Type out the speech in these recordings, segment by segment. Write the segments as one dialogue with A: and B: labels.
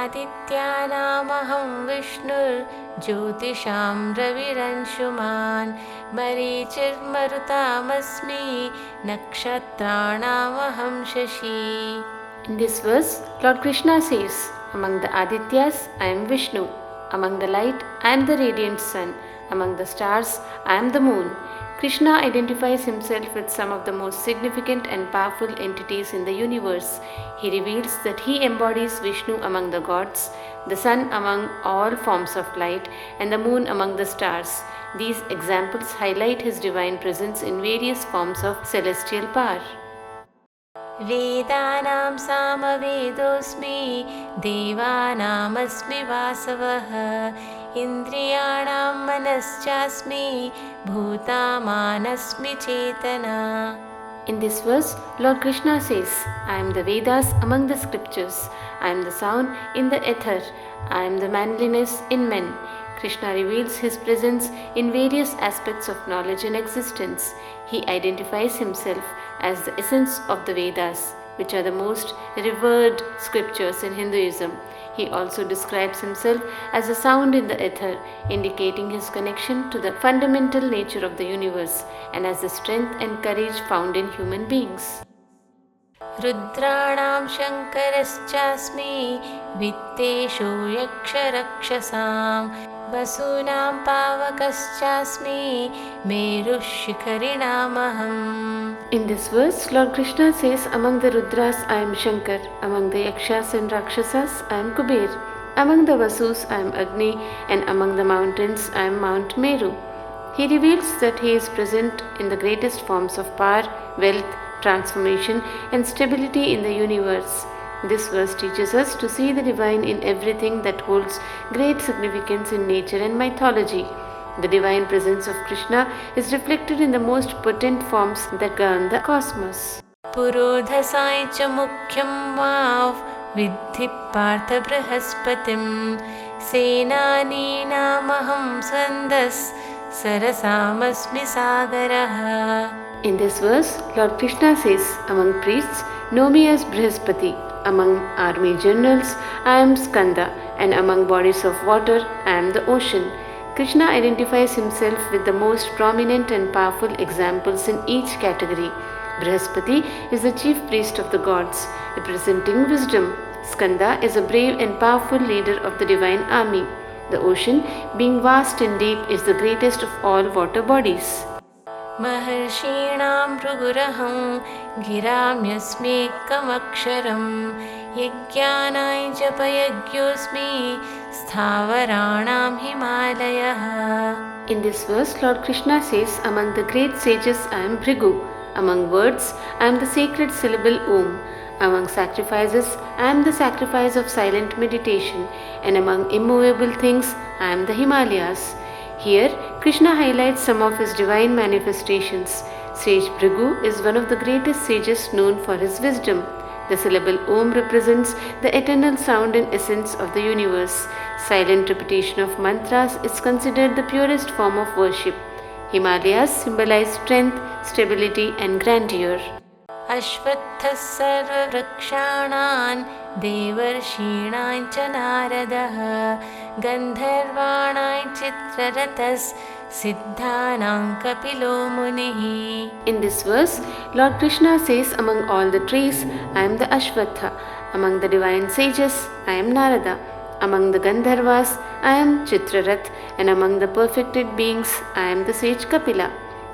A: आदित्यानामहं विष्णुर्ज्योतिषां रविरंशुमान् मरीचिर्मरुतामस्मि नक्षत्राणामहं Shashi. In this verse, Lord Krishna says, among the Adityas, I am Vishnu. Among the light, I am the radiant sun. Among the stars, I am the moon. Krishna identifies himself with some of the most significant and powerful entities in the universe. He reveals that he embodies Vishnu among the gods, the sun among all forms of light, and the moon among the stars. These examples highlight his divine presence in various forms of celestial power. वेदानां सामवेदोऽस्मि देवानामस्मि वासवः इन्द्रियाणां मनश्चास्मि भूतामानस्मि चेतना. In this verse, Lord Krishna says, I am the Vedas among the scriptures, I am the sound in the ether, I am the manliness in men. Krishna reveals his presence in various aspects of knowledge and existence. He identifies himself as the essence of the Vedas, which are the most revered scriptures in Hinduism. He also describes himself as a sound in the ether, indicating his connection to the fundamental nature of the universe and as the strength and courage found in human beings. रुद्राणां शङ्करश्चास्मि वित्तेषु यक्षरक्षसां वसूनां पावकश्चास्मि मेरुः शिखरिणामहम्. In this verse, Lord Krishna says, among the Rudras I am Shankar, among the Yakshas and Rakshasas I am Kuber, among the Vasus I am Agni, and among the mountains I am Mount Meru. He reveals that he is present in the greatest forms of power, wealth, transformation, and stability in the universe. This verse teaches us to see the divine in everything that holds great significance in nature and mythology. The divine presence of Krishna is reflected in the most potent forms that govern the cosmos. Purodhasai cha mukhyam vav viddhi partha brihaspatiim senaneenamaham skandas sarasamasmi sagaraha. In this verse, Lord Krishna says, among priests, know me as Brihaspati, among army generals, I am Skanda, and among bodies of water, I am the ocean. Krishna identifies himself with the most prominent and powerful examples in each category. Brihaspati is the chief priest of the gods, representing wisdom. Skanda is a brave and powerful leader of the divine army. The ocean, being vast and deep, is the greatest of all water bodies. महर्षीणां भृगुरहं गिराम्यस्मेकमक्षरं यज्ञानाय जपयज्ञोऽस्मि स्थावराणां हिमालयः. In this verse, Lord Krishna says, among the great sages I am Bhrigu, among words I am the sacred syllable Om, among sacrifices I am the sacrifice of silent meditation, and among immovable things I am the Himalayas. Here, Krishna highlights some of his divine manifestations. Sage Bhrigu is one of the greatest sages known for his wisdom. The syllable Om represents the eternal sound and essence of the universe. Silent repetition of mantras is considered the purest form of worship. Himalayas symbolize strength, stability, and grandeur. अश्वत्थः सर्ववृक्षाणां देवर्षीणां च नारदः गन्धर्वाणां चित्ररथः सिद्धानां कपिलो मुनिः. In this verse, Lord Krishna says, among all the trees, I am the Ashwatha. Among the divine sages, I am Narada. Among the Gandharvas, I am Chitrarath. And among the perfected beings, I am the sage Kapila.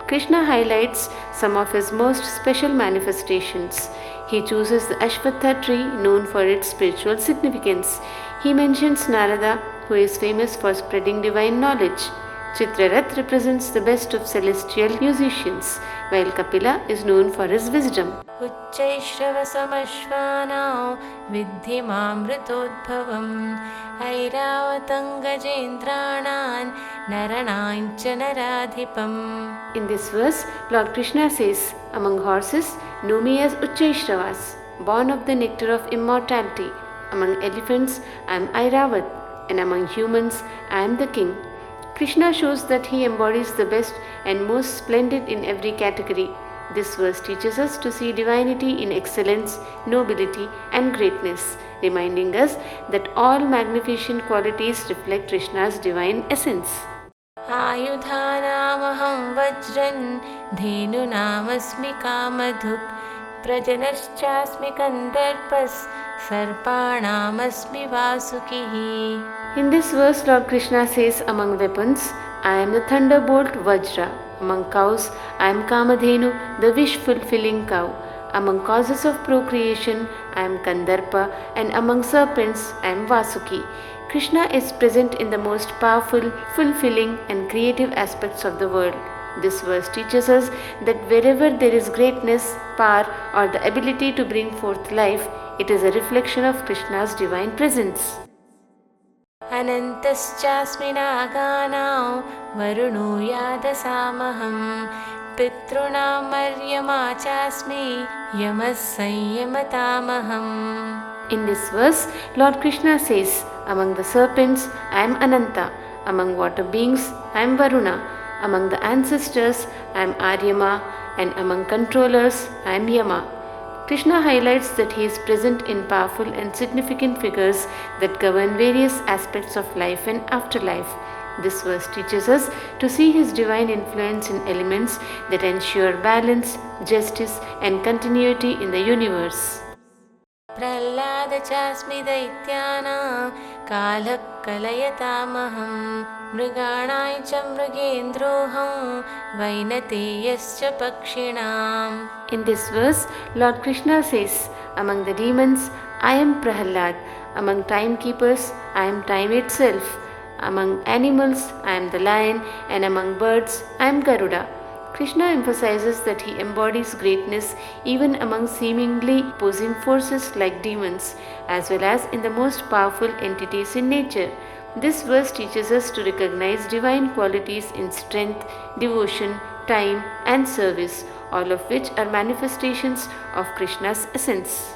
A: Krishna highlights some of his most special manifestations. He chooses the Ashwatha tree, known for its spiritual significance. He mentions Narada, who is famous for spreading divine knowledge. Chitrarath represents the best of celestial musicians, while Kapila is known for his wisdom. उच्चैश्रवसमश्वानां विद्धि मामृतोद्भवम् ऐरावतं नरणां च नराधिपम्. In this verse, Lord Krishna says, among horses, know me as Uchchaishravas, born of the nectar of immortality. Among elephants, I am Airavat, and among humans, I am the king. Krishna shows that he embodies the best and most splendid in every category. This verse teaches us to see divinity in excellence, nobility, and greatness, reminding us that all magnificent qualities reflect Krishna's divine essence. आयुधानामहं वज्रन् धेनुनामस्मि कामधुक् प्रजनश्चास्मि कन्दर्पस् सर्पाणामस्मि वासुकिः. In this verse, Lord Krishna says, among weapons, I am the thunderbolt Vajra. Among cows, I am Kamadhenu, the wish-fulfilling cow. Among causes of procreation, I am Kandarpa, and among serpents, I am Vasuki. Krishna is present in the most powerful, fulfilling, and creative aspects of the world. This verse teaches us that wherever there is greatness, power, or the ability to bring forth life, it is a reflection of Krishna's divine presence. अनन्तश्चास्मि नागानां वरुणो यादसामहं पितॄणां मर्यमा चास्मि यमः संयमतामहम्. In this verse, Lord Krishna says, among the serpents, I am Ananta. Among water beings, I am Varuna. Among the ancestors, I am Aryama. And among controllers, I am Yama. Krishna highlights that he is present in powerful and significant figures that govern various aspects of life and afterlife. This verse teaches us to see his divine influence in elements that ensure balance, justice, and continuity in the universe. Prahlad चास्मि दैत्यानां कालः कलयतामहं मृगाणां च मृगेन्द्रोऽहं वैनतेयश्च पक्षिणाम्. In this verse, Lord Krishna says, among the demons, I am Prahlad. Among timekeepers, I am time itself. Among animals, I am the lion, and among birds, I am Garuda. Krishna emphasizes that he embodies greatness even among seemingly opposing forces like demons, as well as in the most powerful entities in nature. This verse teaches us to recognize divine qualities in strength, devotion, time, and service, all of which are manifestations of Krishna's essence.